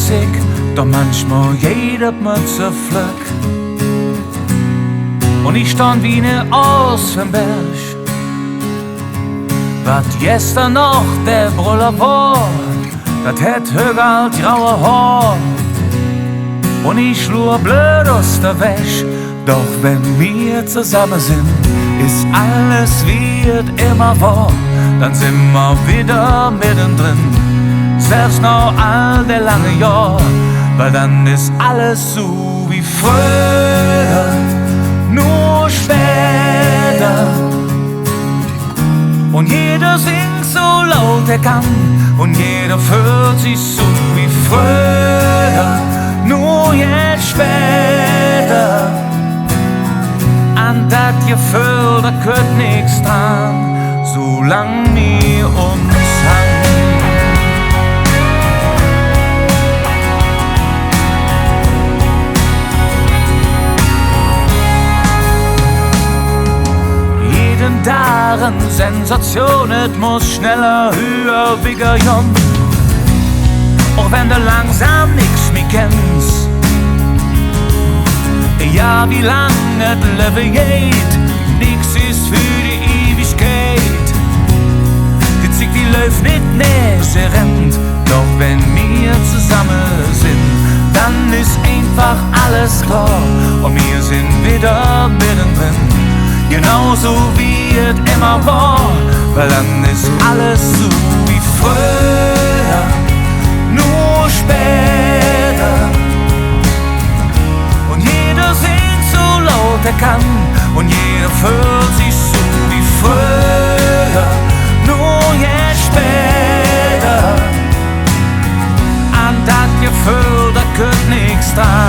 Musik, doch manchmal jedet mir zu Flück. Und ich stand wie ne Aus vom Berg, wat gestern noch der Brüller war, dat hätt högalt graue Haar. Und ich schlur blöd aus der Wäsch, doch wenn wir zusammen sind, ist alles wird immer wahr. Dann sind wir wieder mittendrin, selbst noch all der lange Jahr, weil dann ist alles so wie früher, nur später. Und jeder singt so laut er kann, und jeder fühlt sich so wie früher, nur jetzt später. An dat Gefühl, da könnt nix dran, solang wir uns haben. Jeden Tag eine Sensation, es muss schneller, höher, bigger, jung. Auch wenn du langsam nix mehr kennst. Ja, wie lang et Leben geht, nix ist für die Ewigkeit. Die Zeit, die läuft nicht näher rennt, doch wenn wir zusammen sind, dann ist einfach alles klar und wir sind wieder mittendrin. Genauso wie es immer war, weil dann ist alles so wie früher, nur später. Und jeder singt so laut er kann, und jeder fühlt sich so wie früher, nur jetzt später. An dat Gefühl, da könnt nix dran.